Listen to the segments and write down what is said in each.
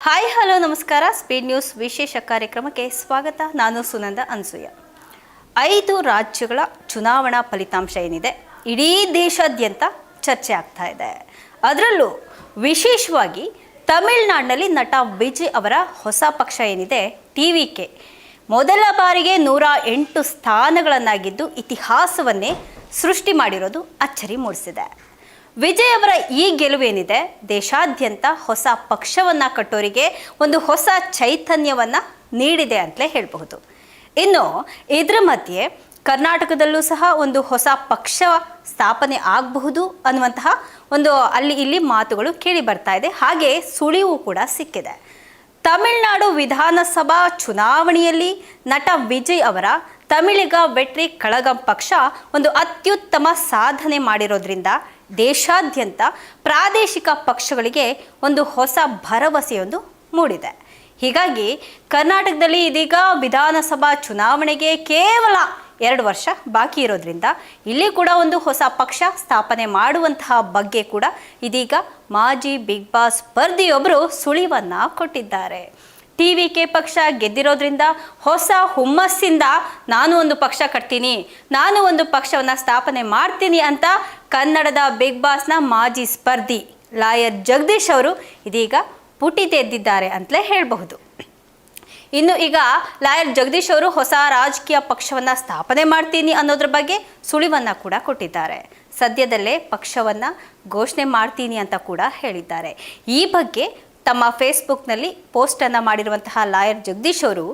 Hi hello ನಮಸ್ಕಾರ. Speed news ವಿಶೇಷ ಕಾರ್ಯಕ್ರಮಕ್ಕೆ ಸ್ವಾಗತ. ನಾನು ಸುನಂದ ಅನ್ಸೂಯ. 5 ರಾಜ್ಯಗಳ ಚುನಾವಣಾ ಫಲಿತಾಂಶ ಏನಿದೆ ಇಡೀ ದೇಶಾದ್ಯಂತ ಚರ್ಚೆ ಆಗ್ತಾ ಇದೆ. ಅದರಲ್ಲೂ ವಿಶೇಷವಾಗಿ ತಮಿಳುನಾಡಿನಲ್ಲಿ ನಟ ವಿಜಯ್ ಅವರ ಹೊಸ ಪಕ್ಷ ಏನಿದೆ ಟಿವಿಕೆ ಮೊದಲ ಬಾರಿಗೆ 108 ಸ್ಥಾನಗಳನ್ನಾಗಿದ್ದು ಇತಿಹಾಸವನ್ನೇ ಸೃಷ್ಟಿ ಮಾಡಿರೋದು ಅಚ್ಚರಿ ಮೂಡಿಸಿದೆ. ವಿಜಯ್ ಅವರ ಈ ಗೆಲುವೇನಿದೆ ದೇಶಾದ್ಯಂತ ಹೊಸ ಪಕ್ಷವನ್ನು ಕಟ್ಟೋರಿಗೆ ಒಂದು ಹೊಸ ಚೈತನ್ಯವನ್ನು ನೀಡಿದೆ ಅಂತಲೇ ಹೇಳಬಹುದು. ಇನ್ನು ಇದರ ಮಧ್ಯೆ ಕರ್ನಾಟಕದಲ್ಲೂ ಸಹ ಒಂದು ಹೊಸ ಪಕ್ಷ ಸ್ಥಾಪನೆ ಆಗಬಹುದು ಅನ್ನುವಂತಹ ಒಂದು ಅಲ್ಲಿ ಇಲ್ಲಿ ಮಾತುಗಳು ಕೇಳಿ ಬರ್ತಾ ಇದೆ. ಹಾಗೆ ಸುಳಿವು ಕೂಡ ಸಿಕ್ಕಿದೆ. ತಮಿಳುನಾಡು ವಿಧಾನಸಭಾ ಚುನಾವಣೆಯಲ್ಲಿ ನಟ ವಿಜಯ್ ಅವರ ತಮಿಳಿಗ ವೆಟ್ರಿ ಕಳಗಂ ಪಕ್ಷ ಒಂದು ಅತ್ಯುತ್ತಮ ಸಾಧನೆ ಮಾಡಿರೋದ್ರಿಂದ ದೇಶಾದ್ಯಂತ ಪ್ರಾದೇಶಿಕ ಪಕ್ಷಗಳಿಗೆ ಒಂದು ಹೊಸ ಭರವಸೆಯೊಂದು ಮೂಡಿದೆ. ಹೀಗಾಗಿ ಕರ್ನಾಟಕದಲ್ಲಿ ಇದೀಗ ವಿಧಾನಸಭಾ ಚುನಾವಣೆಗೆ ಕೇವಲ 2 ವರ್ಷ ಬಾಕಿ ಇರೋದ್ರಿಂದ ಇಲ್ಲಿ ಕೂಡ ಒಂದು ಹೊಸ ಪಕ್ಷ ಸ್ಥಾಪನೆ ಮಾಡುವಂತಹ ಬಗ್ಗೆ ಕೂಡ ಇದೀಗ ಮಾಜಿ ಬಿಗ್ ಬಾಸ್ ಸ್ಪರ್ಧಿಯೊಬ್ಬರು ಸುಳಿವನ್ನ ಕೊಟ್ಟಿದ್ದಾರೆ. ಟಿವಿಕೆ ಪಕ್ಷ ಗೆದ್ದಿರೋದ್ರಿಂದ ಹೊಸ ಹುಮ್ಮಸ್ಸಿಂದ ನಾನು ಒಂದು ಪಕ್ಷ ಕಟ್ತೀನಿ, ನಾನು ಒಂದು ಪಕ್ಷವನ್ನು ಸ್ಥಾಪನೆ ಮಾಡ್ತೀನಿ ಅಂತ ಕನ್ನಡದ ಬಿಗ್ ಬಾಸ್ನ ಮಾಜಿ ಸ್ಪರ್ಧಿ ಲಾಯರ್ ಜಗದೀಶ್ ಅವರು ಇದೀಗ ಪುಟಿದೆದ್ದಿದ್ದಾರೆ ಅಂತಲೇ ಹೇಳಬಹುದು. ಇನ್ನು ಈಗ ಲಾಯರ್ ಜಗದೀಶ್ ಅವರು ಹೊಸ ರಾಜಕೀಯ ಪಕ್ಷವನ್ನು ಸ್ಥಾಪನೆ ಮಾಡ್ತೀನಿ ಅನ್ನೋದ್ರ ಬಗ್ಗೆ ಸುಳಿವನ್ನು ಕೂಡ ಕೊಟ್ಟಿದ್ದಾರೆ. ಸದ್ಯದಲ್ಲೇ ಪಕ್ಷವನ್ನು ಘೋಷಣೆ ಮಾಡ್ತೀನಿ ಅಂತ ಕೂಡ ಹೇಳಿದ್ದಾರೆ. ಈ ಬಗ್ಗೆ ತಮ್ಮ ಫೇಸ್ಬುಕ್ನಲ್ಲಿ ಪೋಸ್ಟನ್ನು ಮಾಡಿರುವಂತಹ ಲಾಯರ್ ಜಗದೀಶ್ ಅವರು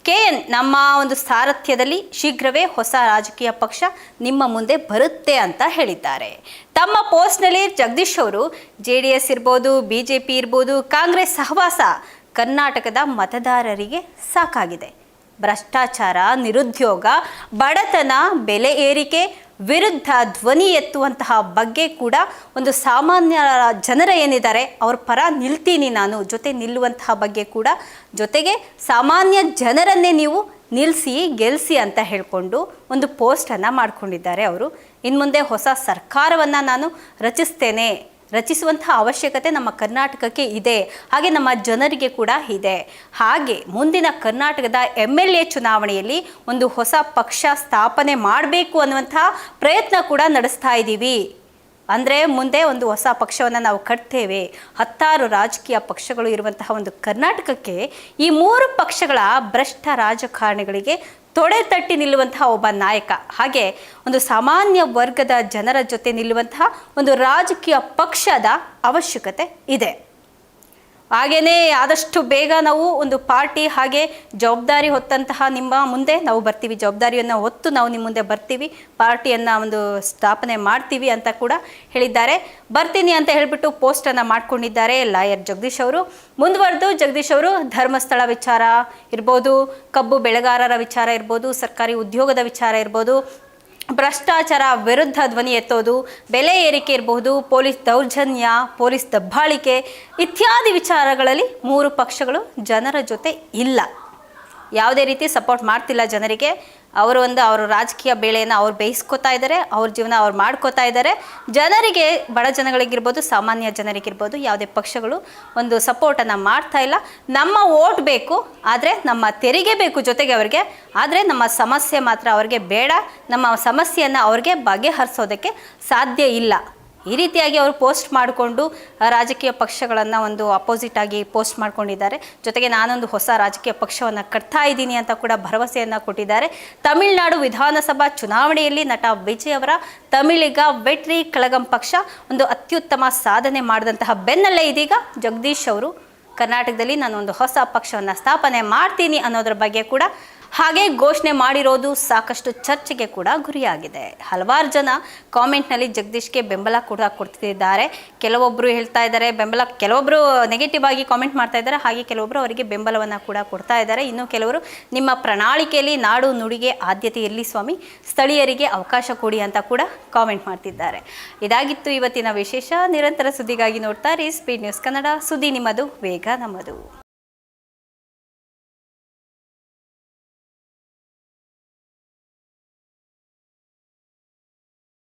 KN ನಮ್ಮ ಒಂದು ಸಾರಥ್ಯದಲ್ಲಿ ಶೀಘ್ರವೇ ಹೊಸ ರಾಜಕೀಯ ಪಕ್ಷ ನಿಮ್ಮ ಮುಂದೆ ಬರುತ್ತೆ ಅಂತ ಹೇಳಿದ್ದಾರೆ. ತಮ್ಮ ಪೋಸ್ಟ್ನಲ್ಲಿ ಜಗದೀಶ್ ಅವರು JDS ಇರ್ಬೋದು, BJP ಇರ್ಬೋದು, ಕಾಂಗ್ರೆಸ್ ಸಹವಾಸ ಕರ್ನಾಟಕದ ಮತದಾರರಿಗೆ ಸಾಕಾಗಿದೆ. ಭ್ರಷ್ಟಾಚಾರ, ನಿರುದ್ಯೋಗ, ಬಡತನ, ಬೆಲೆ ಏರಿಕೆ ವಿರುದ್ಧ ಧ್ವನಿ ಎತ್ತುವಂತಹ ಬಗ್ಗೆ ಕೂಡ ಒಂದು ಸಾಮಾನ್ಯ ಜನರ ಏನಿದ್ದಾರೆ ಅವ್ರ ಪರ ನಿಲ್ತೀನಿ ನಾನು ಜೊತೆ ನಿಲ್ಲುವಂತಹ ಬಗ್ಗೆ ಕೂಡ ಜೊತೆಗೆ ಸಾಮಾನ್ಯ ಜನರನ್ನೇ ನೀವು ನಿಲ್ಲಿಸಿ ಗೆಲ್ಲಿಸಿ ಅಂತ ಹೇಳಿಕೊಂಡು ಒಂದು ಪೋಸ್ಟನ್ನು ಮಾಡ್ಕೊಂಡಿದ್ದಾರೆ ಅವರು. ಇನ್ನು ಮುಂದೆ ಹೊಸ ಸರ್ಕಾರವನ್ನು ನಾನು ರಚಿಸುವಂತಹ ಅವಶ್ಯಕತೆ ನಮ್ಮ ಕರ್ನಾಟಕಕ್ಕೆ ಇದೆ, ಹಾಗೆ ನಮ್ಮ ಜನರಿಗೆ ಕೂಡ ಇದೆ. ಹಾಗೆ ಮುಂದಿನ ಕರ್ನಾಟಕದ MLA ಚುನಾವಣೆಯಲ್ಲಿ ಒಂದು ಹೊಸ ಪಕ್ಷ ಸ್ಥಾಪನೆ ಮಾಡಬೇಕು ಅನ್ನುವಂತಹ ಪ್ರಯತ್ನ ಕೂಡ ನಡೆಸ್ತಾ ಇದ್ದೀವಿ. ಅಂದರೆ ಮುಂದೆ ಒಂದು ಹೊಸ ಪಕ್ಷವನ್ನು ನಾವು ಕಟ್ತೇವೆ. 16 ರಾಜಕೀಯ ಪಕ್ಷಗಳು ಇರುವಂತಹ ಒಂದು ಕರ್ನಾಟಕಕ್ಕೆ ಈ 3 ಪಕ್ಷಗಳ ಭ್ರಷ್ಟ ರಾಜಕಾರಣಿಗಳಿಗೆ ತೊಡೆ ತಟ್ಟಿ ನಿಲ್ಲುವಂತಹ ಒಬ್ಬ ನಾಯಕ, ಹಾಗೆ ಒಂದು ಸಾಮಾನ್ಯ ವರ್ಗದ ಜನರ ಜೊತೆ ನಿಲ್ಲುವಂತಹ ಒಂದು ರಾಜಕೀಯ ಪಕ್ಷದ ಅವಶ್ಯಕತೆ ಇದೆ. ಹಾಗೆಯೇ ಆದಷ್ಟು ಬೇಗ ನಾವು ಒಂದು ಪಾರ್ಟಿ ಹಾಗೆ ಜವಾಬ್ದಾರಿ ಹೊತ್ತಂತಹ ನಿಮ್ಮ ಮುಂದೆ ನಾವು ಬರ್ತೀವಿ, ಜವಾಬ್ದಾರಿಯನ್ನು ಹೊತ್ತು ನಾವು ನಿಮ್ಮ ಮುಂದೆ ಬರ್ತೀವಿ, ಪಾರ್ಟಿಯನ್ನು ಒಂದು ಸ್ಥಾಪನೆ ಮಾಡ್ತೀವಿ ಅಂತ ಕೂಡ ಹೇಳಿದ್ದಾರೆ. ಬರ್ತೀನಿ ಅಂತ ಹೇಳಿಬಿಟ್ಟು ಪೋಸ್ಟನ್ನು ಮಾಡ್ಕೊಂಡಿದ್ದಾರೆ ಲಾಯರ್ ಜಗದೀಶ್ ಅವರು. ಮುಂದುವರೆದು ಜಗದೀಶ್ ಅವರು ಧರ್ಮಸ್ಥಳ ವಿಚಾರ ಇರ್ಬೋದು, ಕಬ್ಬು ಬೆಳೆಗಾರರ ವಿಚಾರ ಇರ್ಬೋದು, ಸರ್ಕಾರಿ ಉದ್ಯೋಗದ ವಿಚಾರ ಇರ್ಬೋದು, ಭ್ರಷ್ಟಾಚಾರ ವಿರುದ್ಧ ಧ್ವನಿ ಎತ್ತೋದು, ಬೆಲೆ ಏರಿಕೆ ಇರಬಹುದು, ಪೊಲೀಸ್ ದೌರ್ಜನ್ಯ, ಪೊಲೀಸ್ ದಬ್ಬಾಳಿಕೆ ಇತ್ಯಾದಿ ವಿಚಾರಗಳಲ್ಲಿ 3 ಪಕ್ಷಗಳು ಜನರ ಜೊತೆ ಇಲ್ಲ, ಯಾವುದೇ ರೀತಿ ಸಪೋರ್ಟ್ ಮಾಡ್ತಿಲ್ಲ ಜನರಿಗೆ. ಅವ್ರ ರಾಜಕೀಯ ಬೇಳೆಯನ್ನು ಅವ್ರು ಬೇಯಿಸ್ಕೋತಾ ಇದ್ದಾರೆ, ಅವ್ರ ಜೀವನ ಅವ್ರು ಮಾಡ್ಕೋತಾ ಇದ್ದಾರೆ. ಜನರಿಗೆ, ಬಡ ಜನಗಳಿಗಿರ್ಬೋದು, ಸಾಮಾನ್ಯ ಜನರಿಗಿರ್ಬೋದು ಯಾವುದೇ ಪಕ್ಷಗಳು ಒಂದು ಸಪೋರ್ಟನ್ನು ಮಾಡ್ತಾ ಇಲ್ಲ. ನಮ್ಮ ಓಟ್ ಬೇಕು, ಆದರೆ ನಮ್ಮ ತೆರಿಗೆ ಬೇಕು ಜೊತೆಗೆ ಅವ್ರಿಗೆ, ಆದರೆ ನಮ್ಮ ಸಮಸ್ಯೆ ಮಾತ್ರ ಅವ್ರಿಗೆ ಬೇಡ, ನಮ್ಮ ಸಮಸ್ಯೆಯನ್ನು ಅವ್ರಿಗೆ ಬಗೆಹರಿಸೋದಕ್ಕೆ ಸಾಧ್ಯ ಇಲ್ಲ. ಈ ರೀತಿಯಾಗಿ ಅವರು ಪೋಸ್ಟ್ ಮಾಡಿಕೊಂಡು ರಾಜಕೀಯ ಪಕ್ಷಗಳನ್ನು ಒಂದು ಅಪೋಸಿಟ್ ಆಗಿ ಪೋಸ್ಟ್ ಮಾಡ್ಕೊಂಡಿದ್ದಾರೆ. ಜೊತೆಗೆ ನಾನೊಂದು ಹೊಸ ರಾಜಕೀಯ ಪಕ್ಷವನ್ನು ಕಟ್ತಾ ಇದ್ದೀನಿ ಅಂತ ಕೂಡ ಭರವಸೆಯನ್ನು ಕೊಟ್ಟಿದ್ದಾರೆ. ತಮಿಳುನಾಡು ವಿಧಾನಸಭಾ ಚುನಾವಣೆಯಲ್ಲಿ ನಟ ವಿಜಯ್ ಅವರ ತಮಿಳಿಗ ವೆಟ್ರಿ ಕಳಗಂ ಪಕ್ಷ ಒಂದು ಅತ್ಯುತ್ತಮ ಸಾಧನೆ ಮಾಡಿದಂತಹ ಬೆನ್ನಲ್ಲೇ ಇದೀಗ ಜಗದೀಶ್ ಅವರು ಕರ್ನಾಟಕದಲ್ಲಿ ನಾನು ಒಂದು ಹೊಸ ಪಕ್ಷವನ್ನು ಸ್ಥಾಪನೆ ಮಾಡ್ತೀನಿ ಅನ್ನೋದ್ರ ಬಗ್ಗೆ ಕೂಡ ಹಾಗೆ ಘೋಷಣೆ ಮಾಡಿರೋದು ಸಾಕಷ್ಟು ಚರ್ಚೆಗೆ ಕೂಡ ಗುರಿಯಾಗಿದೆ. ಹಲವಾರು ಜನ ಕಾಮೆಂಟ್ನಲ್ಲಿ ಜಗದೀಶ್ಗೆ ಬೆಂಬಲ ಕೂಡ ಕೊಡ್ತಿದ್ದಾರೆ. ಕೆಲವೊಬ್ಬರು ಹೇಳ್ತಾ ಇದ್ದಾರೆ ಬೆಂಬಲ, ಕೆಲವೊಬ್ಬರು ನೆಗೆಟಿವ್ ಆಗಿ ಕಾಮೆಂಟ್ ಮಾಡ್ತಾ ಇದ್ದಾರೆ, ಹಾಗೆ ಕೆಲವೊಬ್ಬರು ಅವರಿಗೆ ಬೆಂಬಲವನ್ನು ಕೂಡ ಕೊಡ್ತಾ ಇದ್ದಾರೆ. ಇನ್ನು ಕೆಲವರು ನಿಮ್ಮ ಪ್ರಣಾಳಿಕೆಯಲ್ಲಿ ನಾಡು ನುಡಿಗೆ ಆದ್ಯತೆ ಇರಲಿ ಸ್ವಾಮಿ, ಸ್ಥಳೀಯರಿಗೆ ಅವಕಾಶ ಕೊಡಿ ಅಂತ ಕೂಡ ಕಾಮೆಂಟ್ ಮಾಡ್ತಿದ್ದಾರೆ. ಇದಾಗಿತ್ತು ಇವತ್ತಿನ ವಿಶೇಷ. ನಿರಂತರ ಸುದ್ದಿಗಾಗಿ ನೋಡ್ತಾ ಇರಿ ಸ್ಪೀಡ್ ನ್ಯೂಸ್ ಕನ್ನಡ. ಸುದ್ದಿ ನಿಮ್ಮದು, ವೇಗ ನಮ್ಮದು.